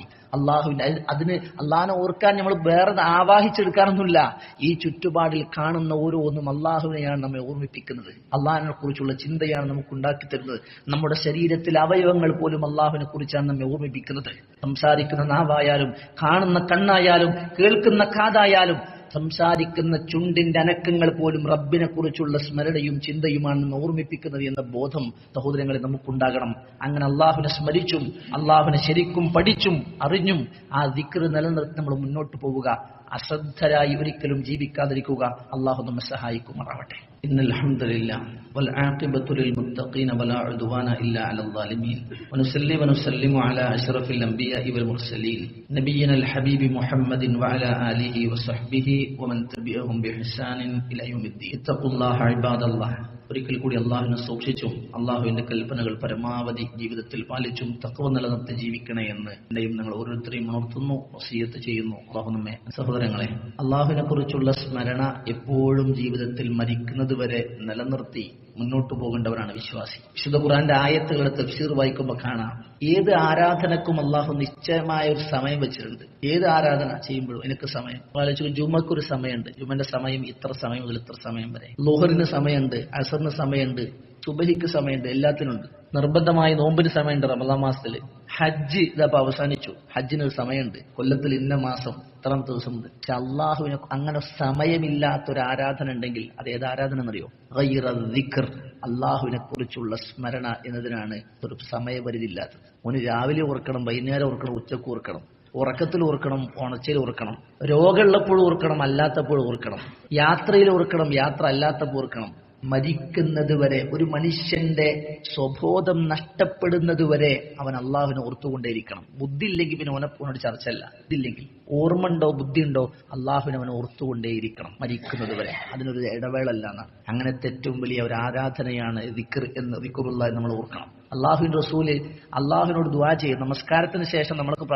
A: അതിന് അള്ളാഹിനെ ഓർക്കാൻ നമ്മൾ വേറെ ആവാഹിച്ചെടുക്കാനൊന്നുമില്ല. ഈ ചുറ്റുപാടിൽ കാണുന്ന ഓരോന്നും അള്ളാഹുവിനെയാണ് നമ്മെ ഓർമ്മിപ്പിക്കുന്നത്. അള്ളാഹിനെ കുറിച്ചുള്ള ചിന്തയാണ് നമുക്ക് ഉണ്ടാക്കി തരുന്നത്. നമ്മുടെ ശരീരത്തിലെ അവയവങ്ങൾ പോലും അള്ളാഹുവിനെ കുറിച്ചാണ് നമ്മെ ഓർമ്മിപ്പിക്കുന്നത്. സംസാരിക്കുന്ന നാവായാലും, കാണുന്ന കണ്ണായാലും, കേൾക്കുന്ന കാതായാലും, സംസാരിക്കുന്ന ചുണ്ടിന്റെ അനക്കങ്ങൾ പോലും റബ്ബിനെ കുറിച്ചുള്ള സ്മരണയും ചിന്തയുമാണ് നമ്മെ ഓർമ്മിപ്പിക്കുന്നത് എന്ന ബോധം സഹോദരങ്ങളെ നമുക്കുണ്ടാകണം. അങ്ങനെ അള്ളാഹുവിനെ സ്മരിച്ചും അള്ളാഹുവിനെ ശരിക്കും പഠിച്ചും അറിഞ്ഞും ആ ദിക്ർ നിലനിർത്തി നമ്മൾ മുന്നോട്ട് പോവുക. അശ്രദ്ധരായി ഒരിക്കലും ജീവിക്കാതിരിക്കുക. അള്ളാഹു നമ്മെ സഹായിക്കുമാറാവട്ടെ. ഇന്നൽ ഹംദുലില്ലാഹ് വൽ ആഖിബത്തു ലിൽ മുത്തഖീന വലാ ഉദ്വാന ഇല്ലാ അലൽ ളാലിമീൻ വനുസല്ലി വനുസല്ലിമു അലാ അശ്റഫിൽ അംബിയാഇ വൽ മുർസലീൻ നബിയ്യിനൽ ഹബീബി മുഹമ്മദിൻ വഅലാ ആലിഹി വസഹ്ബിഹി വമൻ തബിഅഹും ബിഇഹ്സാനിൻ ഇലാ യൗമിദ്ദീൻ. ഇത്തഖുല്ലാഹ ഇബാദല്ലാഹ്. ഒരിക്കൽ കൂടി അള്ളാഹുവിനെ സൂക്ഷിച്ചും അള്ളാഹുവിന്റെ കൽപ്പനകൾ പരമാവധി ജീവിതത്തിൽ പാലിച്ചും തഖ്വ നിലനിർത്തി ജീവിക്കണേ എന്ന് എന്നെയും നിങ്ങൾ ഓരോരുത്തരെയും ഉണർത്തുന്നു, വസിയത്ത് ചെയ്യുന്നു. അള്ളാഹു നമ്മെ സഹോദരങ്ങളെ അള്ളാഹുവിനെ കുറിച്ചുള്ള സ്മരണ എപ്പോഴും ജീവിതത്തിൽ മരിക്കുന്നത് വരെ നിലനിർത്തി മുന്നോട്ട് പോകേണ്ടവരാണ് വിശ്വാസി. വിശുദ്ധ ഖുർആന്റെ ആയത്തുകളുടെ തഫ്സീർ വായിക്കുമ്പോൾ കാണാം, ഏത് ആരാധനക്കും അള്ളാഹു നിശ്ചയമായ ഒരു സമയം വെച്ചിട്ടുണ്ട്. ഏത് ആരാധന ചെയ്യുമ്പോഴും എനിക്ക് സമയം ആലോചിക്കും. ജുമക്കൊരു സമയമുണ്ട്, ജുമന്റെ സമയം ഇത്ര സമയം മുതൽ ഇത്ര സമയം വരെ. ളുഹറിന് സമയമുണ്ട്, അസറിന് സമയമുണ്ട്, സുബഹിക്ക് സമയമുണ്ട്, എല്ലാത്തിനുണ്ട്. നിർബന്ധമായി നോമ്പിന് സമയമുണ്ട് റമദാൻ മാസത്തില്. ഹജ്ജ് ഇതപ്പോ അവസാനിച്ചു, ഹജ്ജിനൊരു സമയമുണ്ട്. കൊല്ലത്തിൽ ഇന്ന മാസം ഇത്രം ദിവസം ഉണ്ട്. പക്ഷെ അള്ളാഹുവിന് അങ്ങനെ സമയമില്ലാത്തൊരു ആരാധന ഉണ്ടെങ്കിൽ അത് ഏത് ആരാധന എന്നറിയോ? ഗൈറ ദിക്ർ. അള്ളാഹുവിനെ കുറിച്ചുള്ള സ്മരണ എന്നതിനാണ് ഒരു സമയപരിധി ഇല്ലാത്തത്. ഓന് രാവിലെ ഓർക്കണം, വൈകുന്നേരം ഓർക്കണം, ഉച്ചക്ക് ഓർക്കണം, ഉറക്കത്തിൽ ഓർക്കണം, ഉണർച്ചയിൽ ഓർക്കണം, രോഗമുള്ളപ്പോഴും ഓർക്കണം, അല്ലാത്തപ്പോഴും ഓർക്കണം, യാത്രയിൽ ഓർക്കണം, യാത്ര അല്ലാത്തപ്പോൾ ഓർക്കണം. മരിക്കുന്നത് വരെ ഒരു മനുഷ്യന്റെ സ്വബോധം നഷ്ടപ്പെടുന്നത് വരെ അവൻ അള്ളാഹുവിനെ ഓർത്തുകൊണ്ടേയിരിക്കണം. ബുദ്ധി ഇല്ലെങ്കിൽ പിന്നെ ഓനോട് ചർച്ചയല്ല. ഇതില്ലെങ്കിൽ ഓർമ്മ ഉണ്ടോ, ബുദ്ധി ഉണ്ടോ, അള്ളാഹുവിനെ അവൻ ഓർത്തുകൊണ്ടേയിരിക്കണം മരിക്കുന്നത് വരെ. അതിനൊരു ഇടവേളല്ല എന്നാണ്. അങ്ങനത്തെ ഏറ്റവും വലിയ ഒരു ആരാധനയാണ് ദിക്ർ എന്ന്. ദിക്റുല്ലാഹ് നമ്മൾ ഓർക്കണം. അള്ളാഹുവിന്റെ റസൂല് അള്ളാഹുവിനോട് ദുആ ചെയ്യും. നമസ്കാരത്തിന് ശേഷം നമ്മൾക്ക്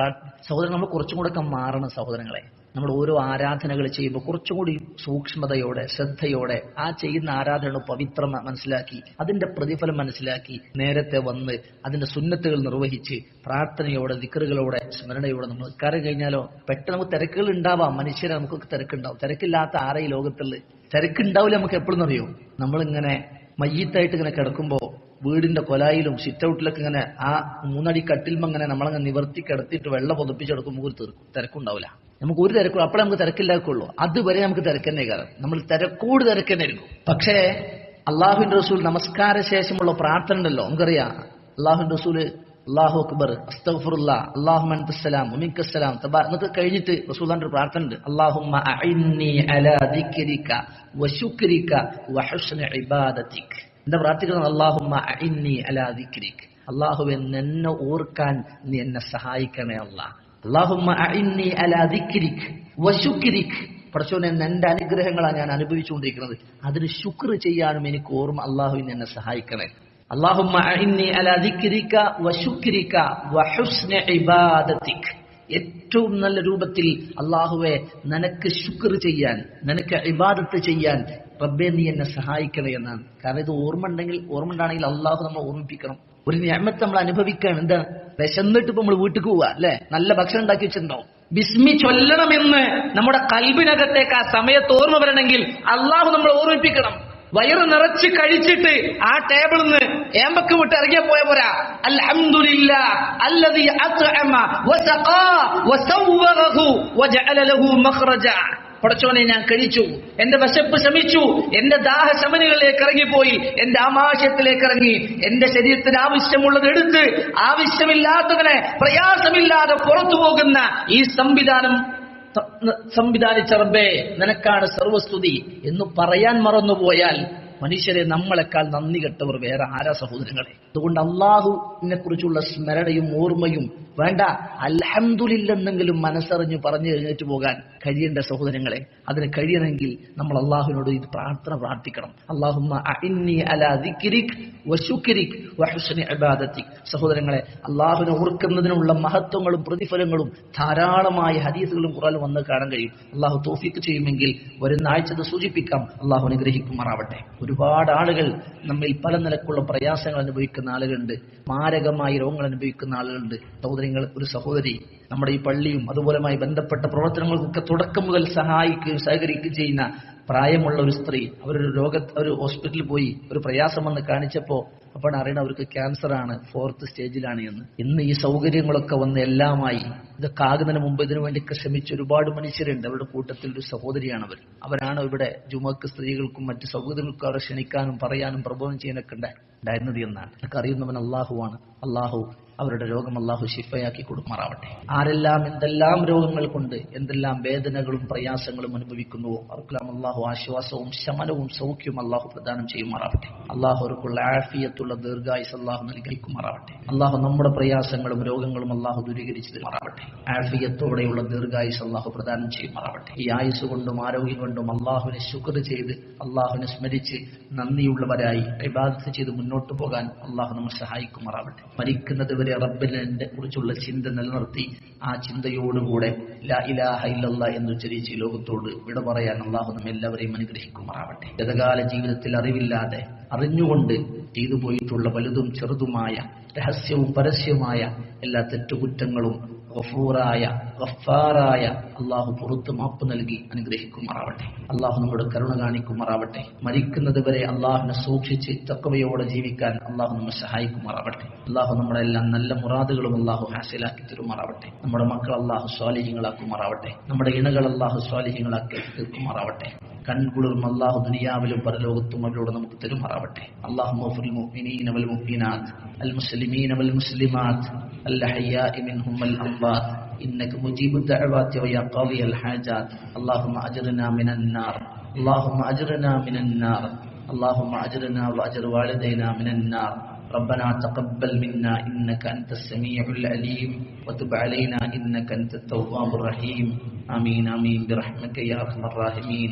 A: സഹോദരൻ നമ്മൾ കുറച്ചും കൂടെ ഒക്കെ മാറണം സഹോദരങ്ങളെ. നമ്മൾ ഓരോ ആരാധനകൾ ചെയ്യുമ്പോൾ കുറച്ചും കൂടി സൂക്ഷ്മതയോടെ ശ്രദ്ധയോടെ ആ ചെയ്യുന്ന ആരാധന പവിത്രം മനസ്സിലാക്കി അതിന്റെ പ്രതിഫലം മനസ്സിലാക്കി നേരത്തെ വന്ന് അതിന്റെ സുന്നത്തുകൾ നിർവഹിച്ച് പ്രാർത്ഥനയോടെ ദിക്റുകളോടെ സ്മരണയോടെ നമ്മൾ നിൽക്കാറ് കഴിഞ്ഞാലോ പെട്ടെന്ന് നമുക്ക് തിരക്കുകൾ ഉണ്ടാവാം. മനുഷ്യരെ നമുക്ക് തിരക്കുണ്ടാവും. തിരക്കില്ലാത്ത ആരെ ഈ ലോകത്തുള്ള തിരക്കുണ്ടാവില്ല. നമുക്ക് എപ്പോഴും അറിയോ, നമ്മളിങ്ങനെ മയ്യത്തായിട്ട് ഇങ്ങനെ കിടക്കുമ്പോൾ വീടിന്റെ കൊലായിലും സിറ്റ് ഔട്ടിലൊക്കെ ഇങ്ങനെ ആ 3 അടി കട്ടിൽമ ഇങ്ങനെ നമ്മളങ്ങനെ നിവർത്തി കിടത്തിയിട്ട് വെള്ളം പൊതിപ്പിച്ചെടുക്കുമ്പോൾ ഒരു തിരക്കുണ്ടാവില്ല. നമുക്ക് ഒരു തിരക്കുള്ളൂ. അപ്പോഴേ നമുക്ക് തിരക്കില്ലാക്കുള്ളൂ. അതുവരെ നമുക്ക് തിരക്കന്നെ കാരണം നമ്മൾ തിരക്കോട് തിരക്കന്നെ ആയിരിക്കും. പക്ഷേ അള്ളാഹുവിന്റെ റസൂൽ നമസ്കാര ശേഷമുള്ള പ്രാർത്ഥന ഉണ്ടല്ലോ, നമുക്കറിയാം. അള്ളാഹുവിന്റെ റസൂല് അല്ലാഹു അക്ബർ, അസ്തഗ്ഫിറുല്ലാഹ്, അല്ലാഹുമ്മ അൻതസ്സലാം വമിൻകസ്സലാം എന്നൊക്കെ കഴിഞ്ഞിട്ട് റസൂലുള്ളാഹിന്റെ ഒരു പ്രാർത്ഥന ഉണ്ട്. അല്ലാഹുമ്മ അഇന്നി അലാ ദിക്രിക വശുക്രിക വഹുസ്നി ഇബാദതിക. എന്താ പ്രാർത്ഥിക്കുന്നത്? അല്ലാഹുമ്മ അഇന്നി അലാ ദിക്രിക, അല്ലാഹുവേ നിന്നെ ഓർക്കാൻ നീ എന്നെ സഹായിക്കണേ അല്ലാഹ്. അല്ലാഹുമ്മ അഇന്നി അലാ ദിക്രിക വശുക്രിക, പടച്ചോനെ എന്റെ അനുഗ്രഹങ്ങളാണ് ഞാൻ അനുഭവിച്ചുകൊണ്ടിരിക്കുന്നത്, അതിന് ശുക്ർ ചെയ്യാനും എനിക്ക് ഓർമ്മ അല്ലാഹുവിനെ എന്നെ സഹായിക്കണേ. അല്ലാഹുമ്മ അഇന്നി അലാ ദിക്രിക വശുക്രിക വഹുസ്നി ഇബാദതിക, ഏറ്റവും നല്ല രൂപത്തിൽ അല്ലാഹുവേ നിനക്ക് ശുക്ർ ചെയ്യാൻ, നിനക്ക് ഇബാദത്ത് ചെയ്യാൻ റബ്ബേ നീ എന്നെ സഹായിക്കണേ എന്നാണ്. കാരണം ഇത് ഓർമ്മ ഉണ്ടാണെങ്കിൽ അല്ലാഹു നമ്മൾ ഓർമ്മിപ്പിക്കണം. ഒരു നിഅമത്ത് നമ്മൾ അനുഭവിക്കുകയാണ്. എന്താ, വിശന്നിട്ട് ഇപ്പൊ നമ്മൾ വീട്ടിൽ പോവുക അല്ലെ, നല്ല ഭക്ഷണം ഉണ്ടാക്കി വെച്ചിട്ടുണ്ടാവും, ബിസ്മി ചൊല്ലണമെന്ന് നമ്മുടെ കൽബിനകത്തേക്ക് ആ സമയത്ത് ഓർമ്മ വരണമെങ്കിൽ അല്ലാഹു നമ്മൾ ഓർമ്മിപ്പിക്കണം. വയറ് നിറച്ച് കഴിച്ചിട്ട് ആ ടേബിളിൽ നിന്ന് ഏമ്പക്ക് വിട്ട് ഇറങ്ങിയ പോയ പോരാ. അൽഹംദുലില്ലാഹ് അല്ലദീ അത്അമ വസഖാ വസവ്വറഹു വജഅല ലഹു മഖ്റജ. പടച്ചോനെ ഞാൻ കഴിച്ചു, എന്റെ വിശപ്പ് ശമിച്ചു, എന്റെ ദാഹശമനികളിലേക്ക് ഇറങ്ങിപ്പോയി, എന്റെ ആമാശയത്തിലേക്ക് ഇറങ്ങി, എന്റെ ശരീരത്തിന് ആവശ്യമുള്ളത് എടുത്ത് ആവശ്യമില്ലാത്തതിനെ പ്രയാസമില്ലാതെ പുറത്തു പോകുന്ന ഈ സംവിധാനിച്ച റബ്ബേ നിനക്കാണ് സർവസ്തുതി എന്ന് പറയാൻ മറന്നുപോയാൽ മനുഷ്യരെ നമ്മളെക്കാൾ നന്ദി കെട്ടവർ വേറെ ആരാ സഹോദരങ്ങളെ? അതുകൊണ്ട് അള്ളാഹുവിനെ കുറിച്ചുള്ള സ്മരണയും ഓർമ്മയും വേണ്ട, അൽഹംദുലില്ലെന്നെങ്കിലും മനസ്സറിഞ്ഞ് പറഞ്ഞു എഴുന്നേറ്റ് പോകാൻ കഴിയേണ്ട സഹോദരങ്ങളെ. അതിന് കഴിയണമെങ്കിൽ നമ്മൾ അള്ളാഹുവിനോട് ഇത് പ്രാർത്ഥിക്കണം. അല്ലാഹുമ്മ അഇന്നി അലാ ദിക്രിക് വശുക്രിക് വഹുസ്നി ഇബാദതിക്. സഹോദരങ്ങളെ, അള്ളാഹുവിനെ ഓർക്കുന്നതിനുള്ള മഹത്വങ്ങളും പ്രതിഫലങ്ങളും ധാരാളമായ ഹദീസുകളും ഖുർആനിൽ വന്ന് കാണാൻ കഴിയും. അള്ളാഹു തൗഫീഖ് ചെയ്യുമെങ്കിൽ വരുന്ന ആഴ്ച സൂചിപ്പിക്കാം. അള്ളാഹു അനുഗ്രഹിക്കുമാറാവട്ടെ. ഒരുപാട് ആളുകൾ നമ്മിൽ പല നിലക്കുള്ള പ്രയാസങ്ങൾ അനുഭവിക്കുന്ന ആളുകളുണ്ട്, മാരകമായ രോഗങ്ങൾ അനുഭവിക്കുന്ന ആളുകളുണ്ട്. സഹോദരങ്ങൾ, ഒരു സഹോദരി നമ്മുടെ ഈ പള്ളിയും അതുപോലെയുമായി ബന്ധപ്പെട്ട പ്രവർത്തനങ്ങൾക്കൊക്കെ തുടക്കം മുതൽ സഹായിക്കുകയും സഹകരിക്കുകയും ചെയ്യുന്ന പ്രായമുള്ള ഒരു സ്ത്രീ, ഒരു ഹോസ്പിറ്റലിൽ പോയി ഒരു പ്രയാസം വന്ന് കാണിച്ചപ്പോൾ അപ്പോൾ അറിയണം അവർക്ക് ക്യാൻസർ ആണ്, 4th സ്റ്റേജിലാണ് എന്ന്. ഇന്ന് ഈ സൗകര്യങ്ങളൊക്കെ വന്ന് എല്ലാമായി ഇതൊക്കെ ആകുന്നതിന് മുമ്പ് ഇതിനു വേണ്ടിയൊക്കെ ശ്രമിച്ച ഒരുപാട് മനുഷ്യരുണ്ട്. അവരുടെ കൂട്ടത്തിൽ ഒരു സഹോദരിയാണ് അവരാണ് ഇവിടെ ജുമക്ക് സ്ത്രീകൾക്കും മറ്റു സഹോദരങ്ങൾക്കും അവരെ ക്ഷണിക്കാനും പറയാനും പ്രബോധനം ചെയ്യാനൊക്കെ ഉണ്ടായിരുന്നത് എന്നാണ്. എനിക്ക് അറിയുന്നവൻ അള്ളാഹുവാണ്. അള്ളാഹു അവരുടെ രോഗം അള്ളാഹു ശിഫയാക്കി കൊടുക്കുമാറാവട്ടെ. ആരെല്ലാം എന്തെല്ലാം രോഗങ്ങൾ കൊണ്ട് എന്തെല്ലാം വേദനകളും പ്രയാസങ്ങളും അനുഭവിക്കുന്നുവോ അവർക്കെല്ലാം അള്ളാഹു ആശ്വാസവും ശമനവും സൗഖ്യവും അള്ളാഹു പ്രദാനം ചെയ്യുമാറാവട്ടെ. അള്ളാഹു അവർക്കുള്ള ആഫിയത്തുള്ള ദീർഘായുസ് അള്ളാഹു നൽകിക്കുമാറാവട്ടെ. അള്ളാഹു നമ്മുടെ പ്രയാസങ്ങളും രോഗങ്ങളും അള്ളാഹു ദൂരീകരിച്ചു തരുമാറാവട്ടെ. ആഫിയത്തോടെയുള്ള ദീർഘായുസ് അള്ളാഹു പ്രദാനം ചെയ്യുമാറാവട്ടെ. ഈ ആയുസ് കൊണ്ടും ആരോഗ്യം കൊണ്ടും അള്ളാഹുവിനെ ശുക്ർ ചെയ്ത് അള്ളാഹുവിനെ സ്മരിച്ച് നന്ദിയുള്ളവരായി ഇബാദത്ത് ചെയ്ത് മുന്നോട്ട് പോകാൻ അള്ളാഹു നമ്മെ സഹായിക്കുമാറാവട്ടെ. മരിക്കുന്നത് വരെ റബ്ബിനെ കുറിച്ചുള്ള ചിന്ത നിലനിർത്തി ആ ചിന്തയോടുകൂടെ ലാ ഇലാഹ ഇല്ലല്ലാഹ് എന്ന് ഉച്ചരിച്ച് ലോകത്തോട് വിട പറയാൻ അള്ളാഹു നമ്മെ എല്ലാവരെയും അനുഗ്രഹിക്കുമാറാവട്ടെ. ഗതകാല ജീവിതത്തിൽ അറിവില്ലാതെ അറിഞ്ഞുകൊണ്ട് ചെയ്തു പോയിട്ടുള്ള വലുതും ചെറുതുമായ രഹസ്യവും പരസ്യവുമായ എല്ലാ തെറ്റുകുറ്റങ്ങളും ഗഫാറായ അള്ളാഹു പുറത്ത് മാപ്പ് നൽകി അനുഗ്രഹിക്കുമാറാവട്ടെ. അള്ളാഹു നമ്മുടെ കരുണ കാണിക്കുമാറാവട്ടെ. മരിക്കുന്നത് വരെ അള്ളാഹുവിനെ സൂക്ഷിച്ച് തഖ്വയോടെ ജീവിക്കാൻ അള്ളാഹു നമ്മെ സഹായിക്കുമാറാവട്ടെ. അള്ളാഹു നമ്മുടെ എല്ലാ നല്ല മുറാദുകളും അള്ളാഹു ഹാസിലാക്കി തരുമാറാവട്ടെ. നമ്മുടെ മക്കൾ അള്ളാഹു സ്വാലിഹ്യങ്ങളാക്കുമാറാവട്ടെ. നമ്മുടെ ഇണകൾ അള്ളാഹു സ്വാലിഹ്യങ്ങളാക്കി തീർക്കുമാറാവട്ടെ. കൺകുളിർമ അള്ളാഹു ദുനിയാവിലും പരലോകത്തും അവരോട് നമുക്ക് തരുമാറാവട്ടെ. അല്ലാഹുമ്മ ഗ്ഫിർ മുഅ്മിനീന വൽ മുഅ്മിനാത്ത് അൽ മുസ്ലിമീന വൽ മുസ്ലിമാത്ത് അൽ അഹ്യാഇ മിൻഹും വൽ അംവാത്ത് ഇന്നക മുജീബുദ് ദഅവാതി വയാ ഖാദിയൽ ഹാജാത്ത്. അല്ലാഹുമ്മ അജ്റിനാ മിനൻ നാർ, അല്ലാഹുമ്മ അജ്റിനാ മിനൻ നാർ, അല്ലാഹുമ്മ അജ്റിനാ വഅജ്ർ വാലിദൈനാ മിനൻ നാർ. ربنا تقبل منا إنك أنت السميع العليم وتب علينا إنك أنت التواب الرحيم. آمين آمين برحمتك يا أرحم الراحمين.